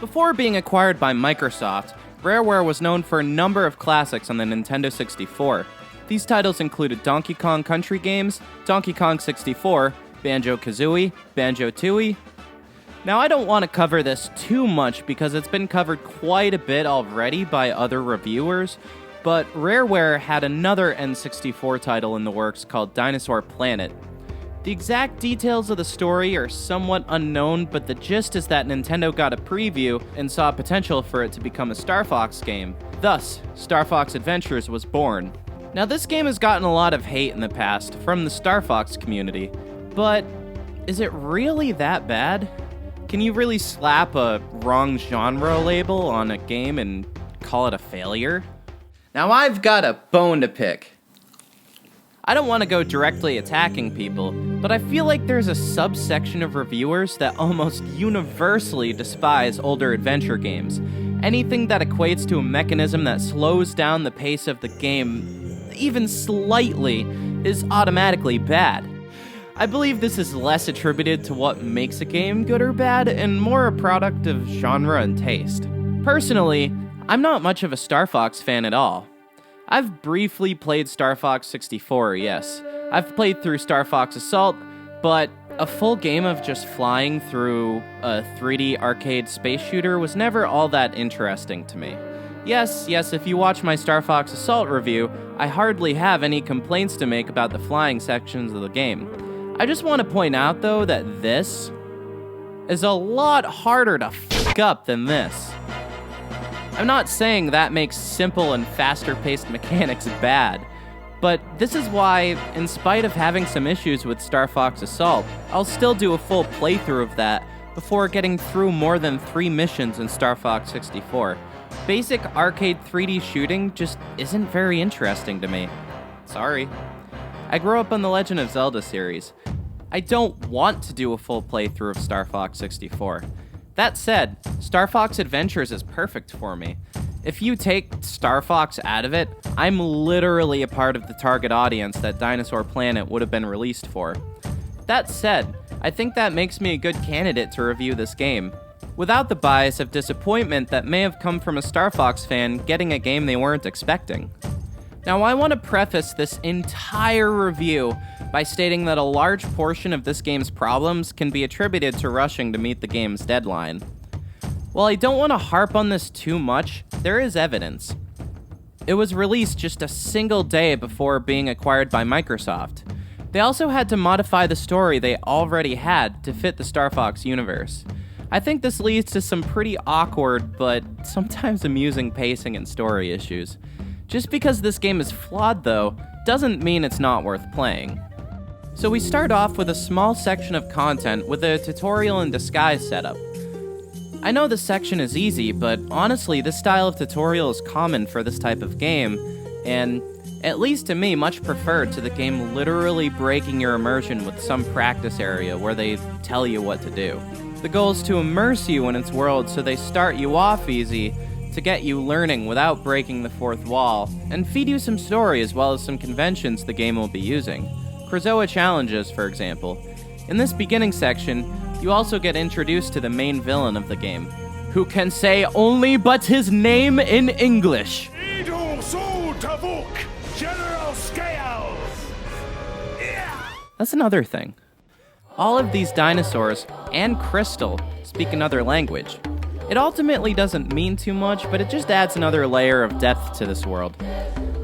Before being acquired by Microsoft, Rareware was known for a number of classics on the Nintendo 64. These titles included Donkey Kong Country games, Donkey Kong 64, Banjo-Kazooie, Banjo-Tooie. Now, I don't want to cover this too much because it's been covered quite a bit already by other reviewers, but Rareware had another N64 title in the works called Dinosaur Planet. The exact details of the story are somewhat unknown, but the gist is that Nintendo got a preview and saw potential for it to become a Star Fox game. Thus, Star Fox Adventures was born. Now, this game has gotten a lot of hate in the past from the Star Fox community, but is it really that bad? Can you really slap a wrong genre label on a game and call it a failure? Now, I've got a bone to pick. I don't want to go directly attacking people, but I feel like there's a subsection of reviewers that almost universally despise older adventure games. Anything that equates to a mechanism that slows down the pace of the game, even slightly, is automatically bad. I believe this is less attributed to what makes a game good or bad, and more a product of genre and taste. Personally, I'm not much of a Star Fox fan at all. I've briefly played Star Fox 64, yes. I've played through Star Fox Assault, but a full game of just flying through a 3D arcade space shooter was never all that interesting to me. Yes, if you watch my Star Fox Assault review, I hardly have any complaints to make about the flying sections of the game. I just want to point out, though, that this is a lot harder to fuck up than this. I'm not saying that makes simple and faster-paced mechanics bad, but this is why, in spite of having some issues with Star Fox Assault, I'll still do a full playthrough of that before getting through more than 3 missions in Star Fox 64. Basic arcade 3D shooting just isn't very interesting to me. Sorry. I grew up on the Legend of Zelda series. I don't want to do a full playthrough of Star Fox 64. That said, Star Fox Adventures is perfect for me. If you take Star Fox out of it, I'm literally a part of the target audience that Dinosaur Planet would have been released for. That said, I think that makes me a good candidate to review this game, without the bias of disappointment that may have come from a Star Fox fan getting a game they weren't expecting. Now, I want to preface this entire review by stating that a large portion of this game's problems can be attributed to rushing to meet the game's deadline. While I don't want to harp on this too much, there is evidence. It was released just a single day before being acquired by Microsoft. They also had to modify the story they already had to fit the Star Fox universe. I think this leads to some pretty awkward, but sometimes amusing pacing and story issues. Just because this game is flawed, though, doesn't mean it's not worth playing. So we start off with a small section of content with a tutorial and disguise setup. I know this section is easy, but honestly, this style of tutorial is common for this type of game, and, at least to me, much preferred to the game literally breaking your immersion with some practice area where they tell you what to do. The goal is to immerse you in its world, so they start you off easy to get you learning without breaking the fourth wall, and feed you some story as well as some conventions the game will be using. Krazoa challenges, for example. In this beginning section, you also get introduced to the main villain of the game, who can say only but his name in English. That's another thing. All of these dinosaurs and Crystal speak another language. It ultimately doesn't mean too much, but it just adds another layer of depth to this world.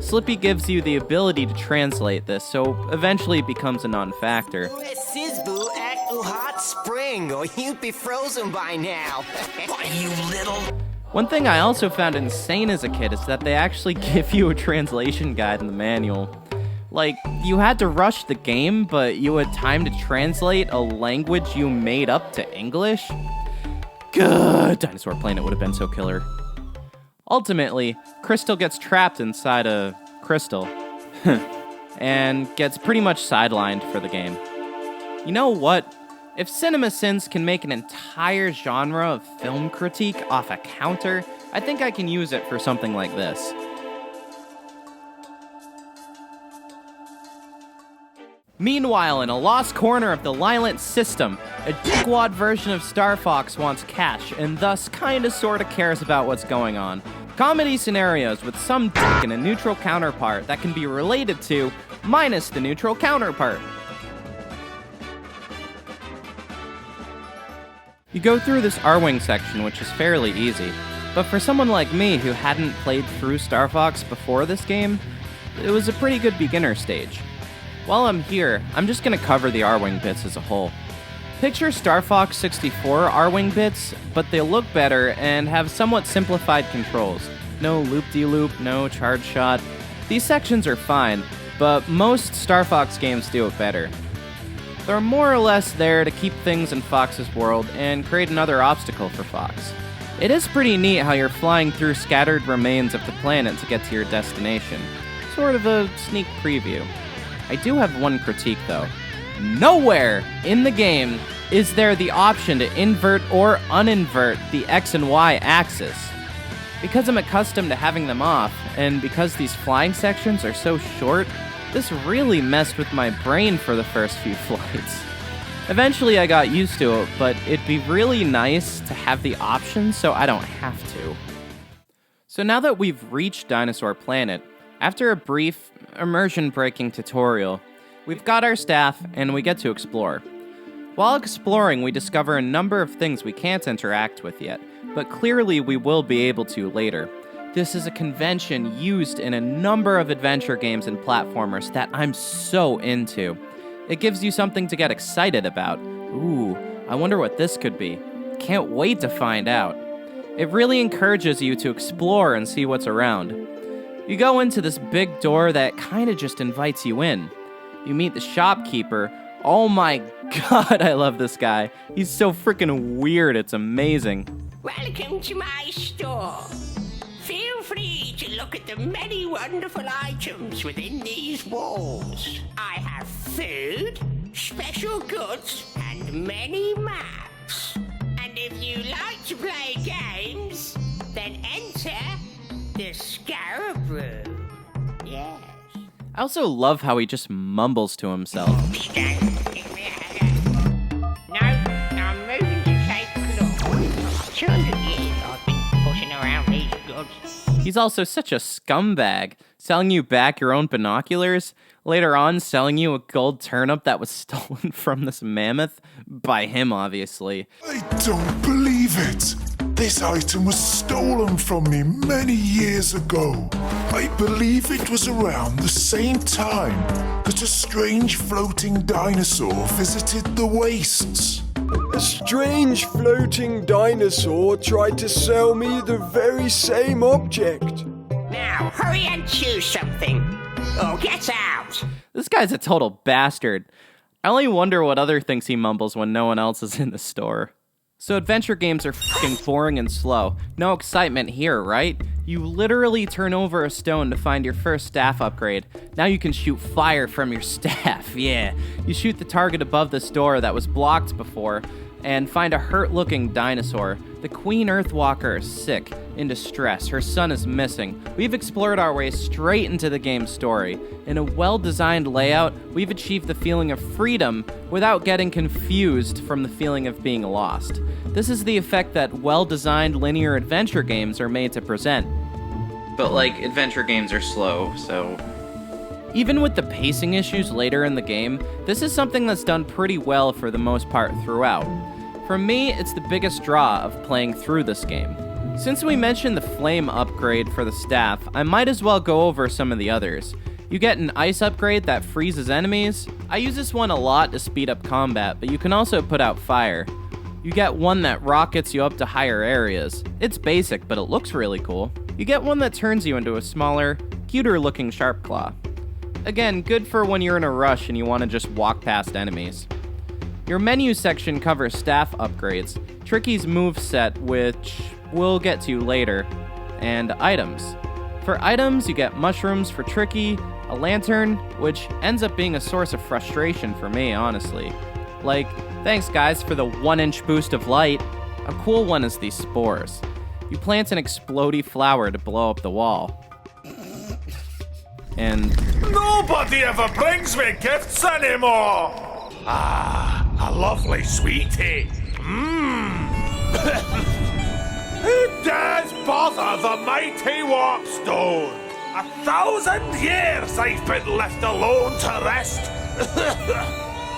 Slippy gives you the ability to translate this, so eventually it becomes a non-factor. Sizboo at hot spring, or you'd be frozen by now. Why, you little... One thing I also found insane as a kid is that they actually give you a translation guide in the manual. Like, you had to rush the game, but you had time to translate a language you made up to English? Good! Dinosaur Planet would have been so killer. Ultimately, Crystal gets trapped inside a crystal, and gets pretty much sidelined for the game. You know what? If CinemaSins can make an entire genre of film critique off a counter, I think I can use it for something like this. Meanwhile, in a lost corner of the Lylent system, a dickwad version of Star Fox wants cash and thus kinda sorta cares about what's going on. Comedy scenarios with some dick and a neutral counterpart that can be related to, minus the neutral counterpart. You go through this R-Wing section, which is fairly easy, but for someone like me who hadn't played through Star Fox before this game, it was a pretty good beginner stage. While I'm here, I'm just gonna cover the R-Wing bits as a whole. Picture Star Fox 64 R-Wing bits, but they look better and have somewhat simplified controls. No loop-de-loop, no charge shot. These sections are fine, but most Star Fox games do it better. They're more or less there to keep things in Fox's world and create another obstacle for Fox. It is pretty neat how you're flying through scattered remains of the planet to get to your destination. Sort of a sneak preview. I do have one critique though. Nowhere in the game is there the option to invert or uninvert the X and Y axis. Because I'm accustomed to having them off, and because these flying sections are so short, this really messed with my brain for the first few flights. Eventually I got used to it, but it'd be really nice to have the option so I don't have to. So now that we've reached Dinosaur Planet, after a brief, immersion-breaking tutorial, we've got our staff and we get to explore. While exploring, we discover a number of things we can't interact with yet, but clearly we will be able to later. This is a convention used in a number of adventure games and platformers that I'm so into. It gives you something to get excited about. Ooh, I wonder what this could be. Can't wait to find out. It really encourages you to explore and see what's around. You go into this big door that kinda just invites you in. You meet the shopkeeper. Oh my god, I love this guy. He's so freaking weird, it's amazing. Welcome to my store. Feel free to look at the many wonderful items within these walls. I have food, special goods, and many maps. And if you like to play games, then enter the Scarab Room. Yes. I also love how he just mumbles to himself. No, I'm moving to take a look. 200 years I've been pushing around these goods. He's also such a scumbag, selling you back your own binoculars, later on selling you a gold turnip that was stolen from this mammoth, by him obviously. I don't believe it! This item was stolen from me many years ago. I believe it was around the same time that a strange floating dinosaur visited the wastes. A strange floating dinosaur tried to sell me the very same object. Now, hurry and choose something, or get out. This guy's a total bastard. I only wonder what other things he mumbles when no one else is in the store. So adventure games are fucking boring and slow. No excitement here, right? You literally turn over a stone to find your first staff upgrade. Now you can shoot fire from your staff, yeah. You shoot the target above this door that was blocked before, and find a hurt-looking dinosaur. The Queen Earthwalker is sick, in distress. Her son is missing. We've explored our way straight into the game's story. In a well-designed layout, we've achieved the feeling of freedom without getting confused from the feeling of being lost. This is the effect that well-designed linear adventure games are made to present. But, adventure games are slow, so... Even with the pacing issues later in the game, this is something that's done pretty well for the most part throughout. For me, it's the biggest draw of playing through this game. Since we mentioned the flame upgrade for the staff, I might as well go over some of the others. You get an ice upgrade that freezes enemies. I use this one a lot to speed up combat, but you can also put out fire. You get one that rockets you up to higher areas. It's basic, but it looks really cool. You get one that turns you into a smaller, cuter looking sharp claw. Again, good for when you're in a rush and you want to just walk past enemies. Your menu section covers staff upgrades, Tricky's moveset, which we'll get to later, and items. For items, you get mushrooms for Tricky, a lantern, which ends up being a source of frustration for me, honestly. Thanks guys for the 1-inch boost of light. A cool one is these spores. You plant an explodey flower to blow up the wall. and Nobody ever brings me gifts anymore! Ah, a lovely sweetie. Who dares bother the mighty warpstone? 1,000 years I've been left alone to rest.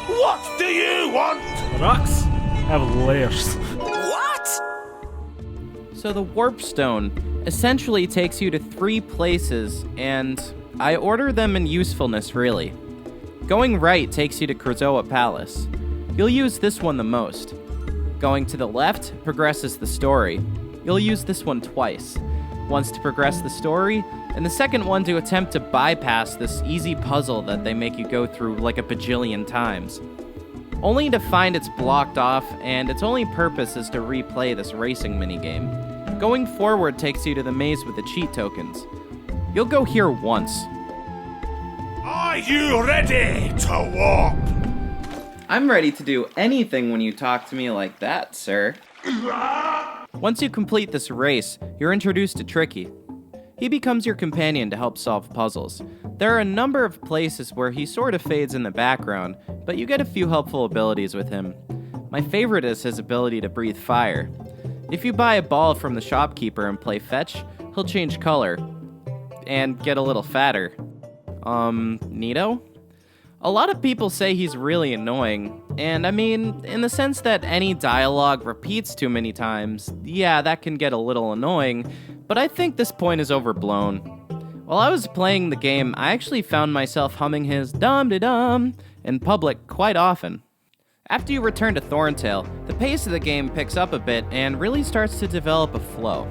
What do you want? Rocks have layers. What? so the warp stone essentially takes you to 3 places, and I order them in usefulness, really. Going right takes you to Krazoa Palace. You'll use this one the most. Going to the left progresses the story. You'll use this one twice. Once to progress the story, and the second one to attempt to bypass this easy puzzle that they make you go through like a bajillion times. Only to find it's blocked off, and its only purpose is to replay this racing minigame. Going forward takes you to the maze with the cheat tokens. You'll go here once. Are you ready to warp? I'm ready to do anything when you talk to me like that, sir. Once you complete this race, you're introduced to Tricky. He becomes your companion to help solve puzzles. There are a number of places where he sort of fades in the background, but you get a few helpful abilities with him. My favorite is his ability to breathe fire. If you buy a ball from the shopkeeper and play fetch, he'll change color and get a little fatter. Neato? A lot of people say he's really annoying, and I mean, in the sense that any dialogue repeats too many times, yeah, that can get a little annoying, but I think this point is overblown. While I was playing the game, I actually found myself humming his dum-de-dum in public quite often. After you return to Thorntail, the pace of the game picks up a bit and really starts to develop a flow.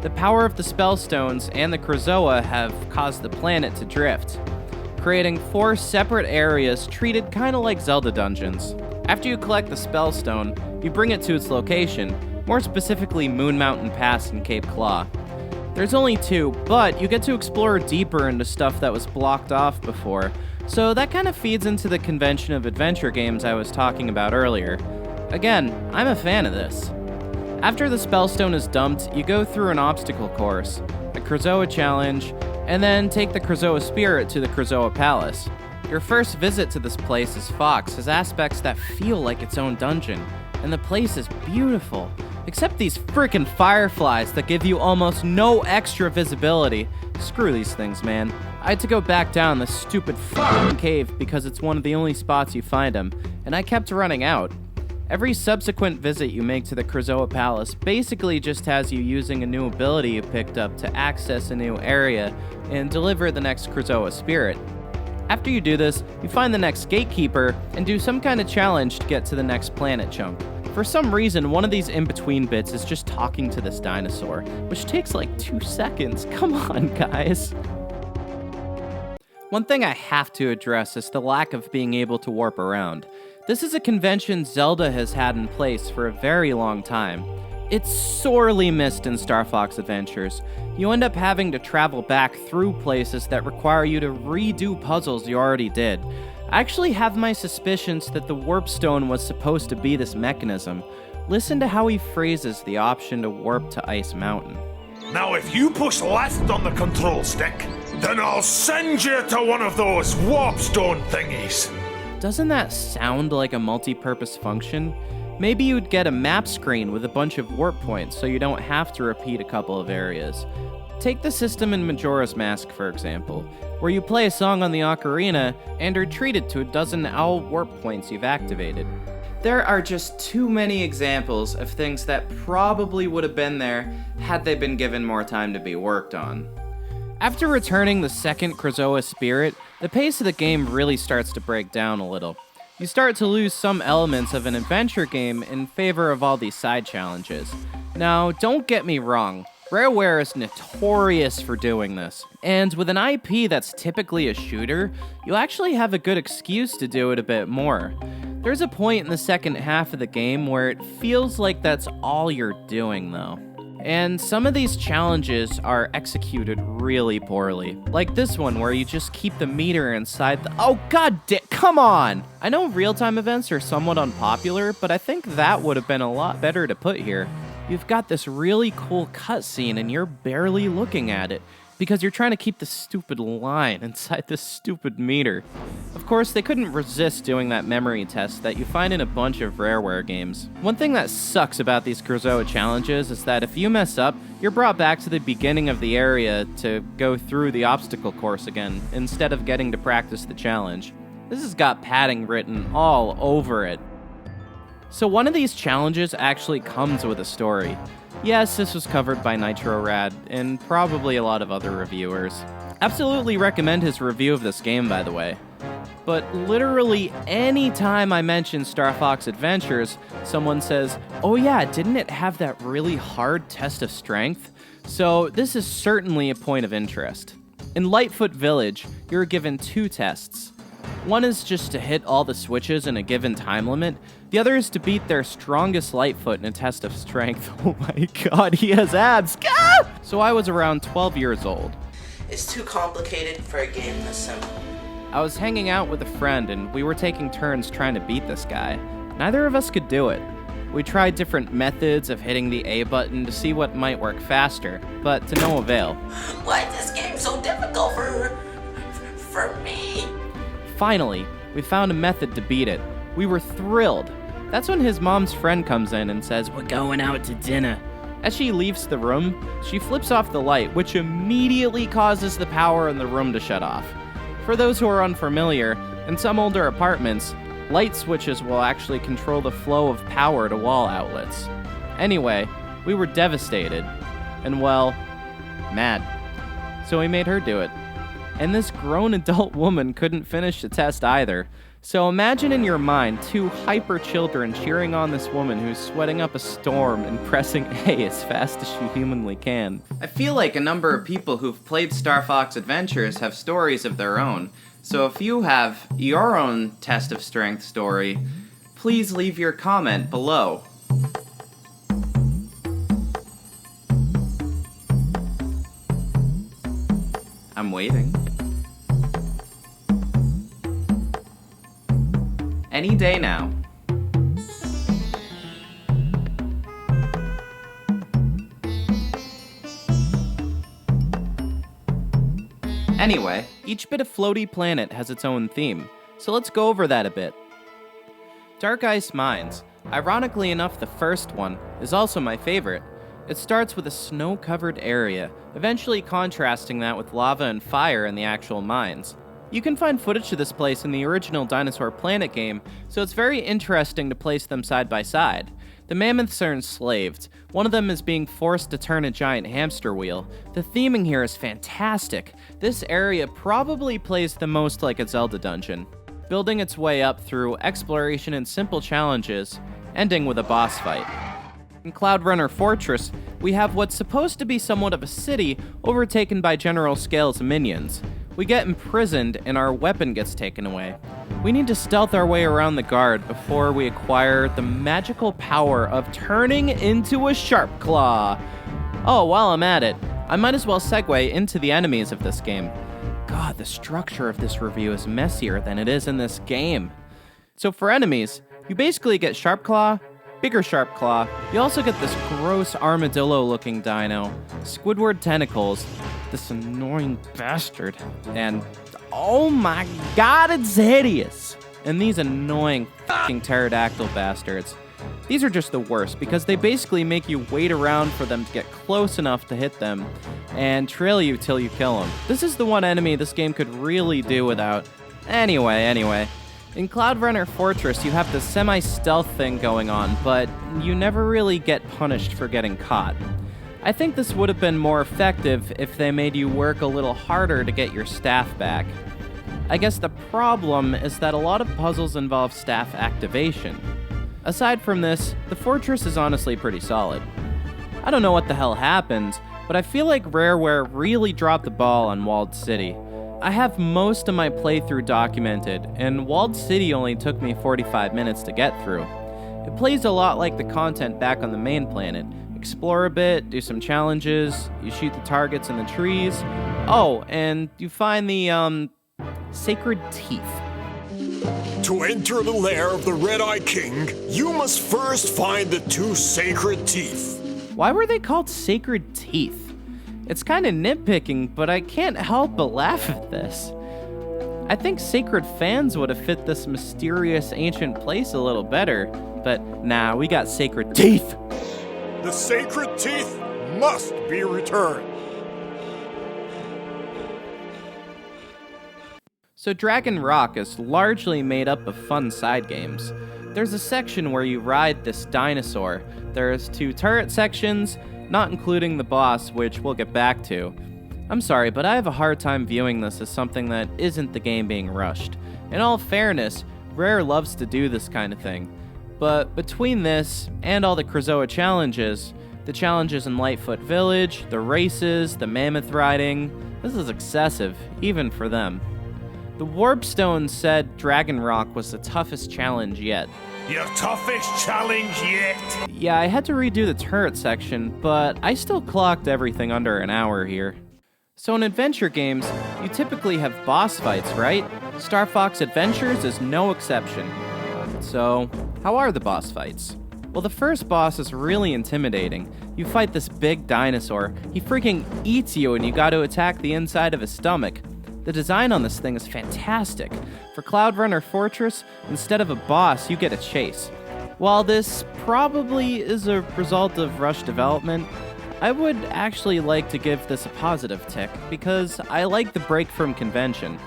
The power of the Spellstones and the Krazoa have caused the planet to drift, creating 4 separate areas treated kind of like Zelda dungeons. After you collect the Spellstone, you bring it to its location, more specifically Moon Mountain Pass and Cape Claw. There's only 2, but you get to explore deeper into stuff that was blocked off before, so that kind of feeds into the convention of adventure games I was talking about earlier. Again, I'm a fan of this. After the Spellstone is dumped, you go through an obstacle course, a Krazoa challenge, and then take the Krazoa Spirit to the Krazoa Palace. Your first visit to this place as Fox has aspects that feel like its own dungeon, and the place is beautiful, except these freaking fireflies that give you almost no extra visibility. Screw these things, man. I had to go back down this stupid fucking cave because it's one of the only spots you find them, and I kept running out. Every subsequent visit you make to the Krazoa Palace basically just has you using a new ability you picked up to access a new area and deliver the next Krazoa Spirit. After you do this, you find the next Gatekeeper and do some kind of challenge to get to the next planet chunk. For some reason, one of these in-between bits is just talking to this dinosaur, which takes like 2 seconds. Come on, guys. One thing I have to address is the lack of being able to warp around. This is a convention Zelda has had in place for a very long time. It's sorely missed in Star Fox Adventures. You end up having to travel back through places that require you to redo puzzles you already did. I actually have my suspicions that the Warp Stone was supposed to be this mechanism. Listen to how he phrases the option to warp to Ice Mountain. Now, if you push left on the control stick, then I'll send you to one of those warpstone thingies. Doesn't that sound like a multi-purpose function? Maybe you'd get a map screen with a bunch of warp points so you don't have to repeat a couple of areas. Take the system in Majora's Mask, for example, where you play a song on the ocarina and are treated to a dozen owl warp points you've activated. There are just too many examples of things that probably would have been there had they been given more time to be worked on. After returning the second Krazoa Spirit, the pace of the game really starts to break down a little. You start to lose some elements of an adventure game in favor of all these side challenges. Now, don't get me wrong, Rareware is notorious for doing this, and with an IP that's typically a shooter, you actually have a good excuse to do it a bit more. There's a point in the second half of the game where it feels like that's all you're doing, though. And some of these challenges are executed really poorly. Like this one where you just keep the meter inside the— oh come on! I know real-time events are somewhat unpopular, but I think that would have been a lot better to put here. You've got this really cool cutscene and you're barely looking at it. because you're trying to keep the stupid line inside this stupid meter. Of course, they couldn't resist doing that memory test that you find in a bunch of Rareware games. One thing that sucks about these Krazoa challenges is that if you mess up, you're brought back to the beginning of the area to go through the obstacle course again, instead of getting to practice the challenge. This has got padding written all over it. So one of these challenges actually comes with a story. Yes, this was covered by NitroRad, and probably a lot of other reviewers. Absolutely recommend his review of this game, by the way. But literally any time I mention Star Fox Adventures, someone says, "Oh yeah, didn't it have that really hard test of strength?" So this is certainly a point of interest. In Lightfoot Village, you're given 2 tests. One is just to hit all the switches in a given time limit. The other is to beat their strongest Lightfoot in a test of strength. Oh my god, he has abs! Ah! So I was around 12 years old. It's too complicated for a game this simple. I was hanging out with a friend and we were taking turns trying to beat this guy. Neither of us could do it. We tried different methods of hitting the A button to see what might work faster, but to no avail. Why is this game so difficult for me? Finally, we found a method to beat it. We were thrilled. That's when his mom's friend comes in and says, "We're going out to dinner." As she leaves the room, she flips off the light, which immediately causes the power in the room to shut off. For those who are unfamiliar, in some older apartments, light switches will actually control the flow of power to wall outlets. Anyway, we were devastated. And well, mad. So we made her do it. And this grown adult woman couldn't finish the test either. So imagine in your mind 2 hyper children cheering on this woman who's sweating up a storm and pressing A as fast as she humanly can. I feel like a number of people who've played Star Fox Adventures have stories of their own. So if you have your own test of strength story, please leave your comment below. I'm waiting. Any day now. Anyway, each bit of floaty planet has its own theme, so let's go over that a bit. Dark Ice Mines. Ironically enough, the first one is also my favorite. It starts with a snow-covered area, eventually contrasting that with lava and fire in the actual mines. You can find footage of this place in the original Dinosaur Planet game, so it's very interesting to place them side by side. The mammoths are enslaved. One of them is being forced to turn a giant hamster wheel. The theming here is fantastic. This area probably plays the most like a Zelda dungeon, building its way up through exploration and simple challenges, ending with a boss fight. In Cloud Runner Fortress, we have what's supposed to be somewhat of a city overtaken by General Scale's minions. We get imprisoned and our weapon gets taken away. We need to stealth our way around the guard before we acquire the magical power of turning into a Sharp Claw. Oh, while I'm at it, I might as well segue into the enemies of this game. God, the structure of this review is messier than it is in this game. So for enemies, you basically get Sharp Claw, bigger Sharp Claw. You also get this gross armadillo-looking dino, Squidward tentacles, this annoying bastard, and oh my god, it's hideous! And these annoying fucking pterodactyl bastards. These are just the worst because they basically make you wait around for them to get close enough to hit them and trail you till you kill them. This is the one enemy this game could really do without. Anyway. In Cloud Runner Fortress, you have this semi-stealth thing going on, but you never really get punished for getting caught. I think this would have been more effective if they made you work a little harder to get your staff back. I guess the problem is that a lot of puzzles involve staff activation. Aside from this, the fortress is honestly pretty solid. I don't know what the hell happened, but I feel like Rareware really dropped the ball on Walled City. I have most of my playthrough documented, and Walled City only took me 45 minutes to get through. It plays a lot like the content back on the main planet. Explore a bit, do some challenges, you shoot the targets in the trees. Oh, and you find the, sacred teeth. To enter the lair of the Red-Eye King, you must first find the 2 sacred teeth. Why were they called sacred teeth? It's kind of nitpicking, but I can't help but laugh at this. I think sacred fans would have fit this mysterious ancient place a little better, but nah, we got sacred teeth! The sacred teeth must be returned. So Dragon Rock is largely made up of fun side games. There's a section where you ride this dinosaur. There's 2 turret sections, not including the boss, which we'll get back to. I'm sorry, but I have a hard time viewing this as something that isn't the game being rushed. In all fairness, Rare loves to do this kind of thing. But between this and all the Krazoa challenges, the challenges in Lightfoot Village, the races, the mammoth riding, this is excessive, even for them. The Warpstone said Dragon Rock was the toughest challenge yet. Your toughest challenge yet? Yeah, I had to redo the turret section, but I still clocked everything under an hour here. So in adventure games, you typically have boss fights, right? Star Fox Adventures is no exception. So, how are the boss fights? Well, the first boss is really intimidating. You fight this big dinosaur. He freaking eats you and you gotta attack the inside of his stomach. The design on this thing is fantastic. For Cloud Runner Fortress, instead of a boss, you get a chase. While this probably is a result of rushed development, I would actually like to give this a positive tick, because I like the break from convention.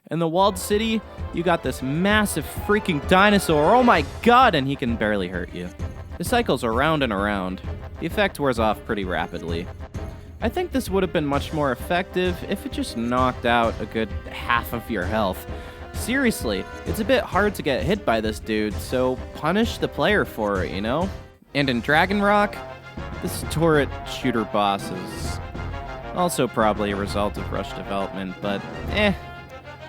In the walled city, you got this massive freaking dinosaur, oh my god, and he can barely hurt you. It cycles around and around. The effect wears off pretty rapidly. I think this would have been much more effective if it just knocked out a good half of your health. Seriously, it's a bit hard to get hit by this dude, so punish the player for it, you know? And in Dragon Rock, this turret shooter boss is also probably a result of rush development, but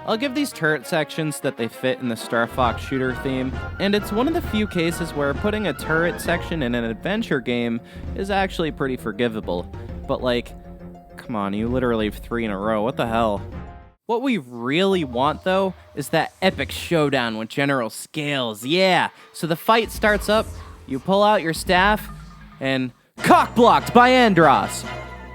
I'll give these turret sections that they fit in the Star Fox shooter theme, and it's one of the few cases where putting a turret section in an adventure game is actually pretty forgivable. But like, come on, you literally have 3 in a row, what the hell? What we really want, though, is that epic showdown with General Scales, yeah! So the fight starts up, you pull out your staff, and cock-blocked by Andross!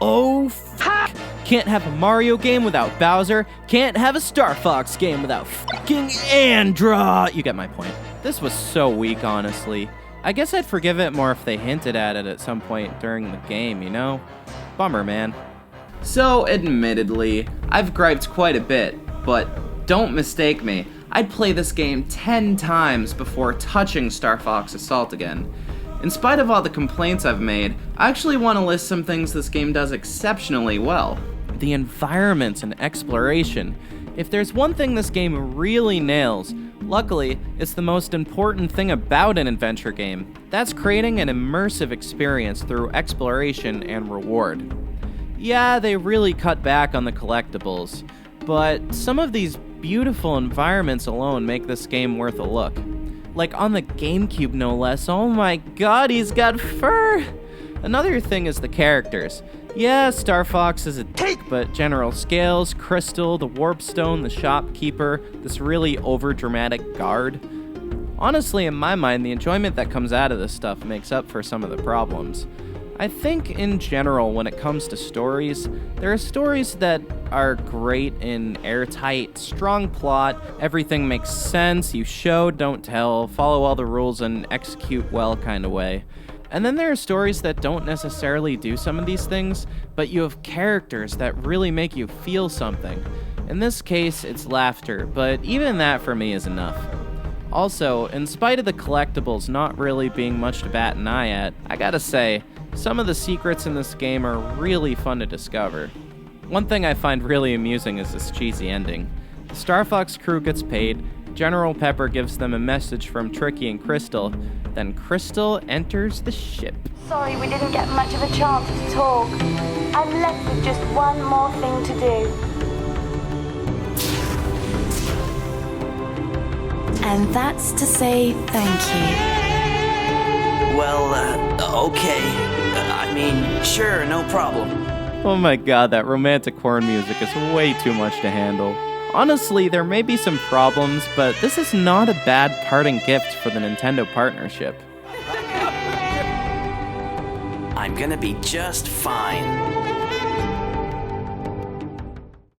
Oh, fuck! Can't have a Mario game without Bowser, can't have a Star Fox game without fucking Andross! You get my point. This was so weak, honestly. I guess I'd forgive it more if they hinted at it at some point during the game, you know? Bummer, man. So, admittedly, I've griped quite a bit, but don't mistake me. I'd play this game 10 times before touching Star Fox Assault again. In spite of all the complaints I've made, I actually want to list some things this game does exceptionally well. The environments and exploration. If there's one thing this game really nails, luckily, it's the most important thing about an adventure game. That's creating an immersive experience through exploration and reward. Yeah, they really cut back on the collectibles, but some of these beautiful environments alone make this game worth a look. Like on the GameCube, no less. Oh my god, he's got fur! Another thing is the characters. Yeah, Star Fox is a dick, but General Scales, Crystal, the Warpstone, the Shopkeeper, this really overdramatic guard. Honestly, in my mind, the enjoyment that comes out of this stuff makes up for some of the problems. I think in general, when it comes to stories, there are stories that are great in airtight, strong plot, everything makes sense, you show, don't tell, follow all the rules and execute well kind of way. And then there are stories that don't necessarily do some of these things, but you have characters that really make you feel something. In this case, it's laughter, but even that for me is enough. Also, in spite of the collectibles not really being much to bat an eye at, I gotta say, some of the secrets in this game are really fun to discover. One thing I find really amusing is this cheesy ending. The Star Fox crew gets paid, General Pepper gives them a message from Tricky and Crystal, then Crystal enters the ship. Sorry we didn't get much of a chance to talk. I'm left with just one more thing to do. And that's to say thank you. Well, okay. I mean, sure, no problem. Oh my god, that romantic horn music is way too much to handle. Honestly, there may be some problems, but this is not a bad parting gift for the Nintendo partnership. I'm gonna be just fine.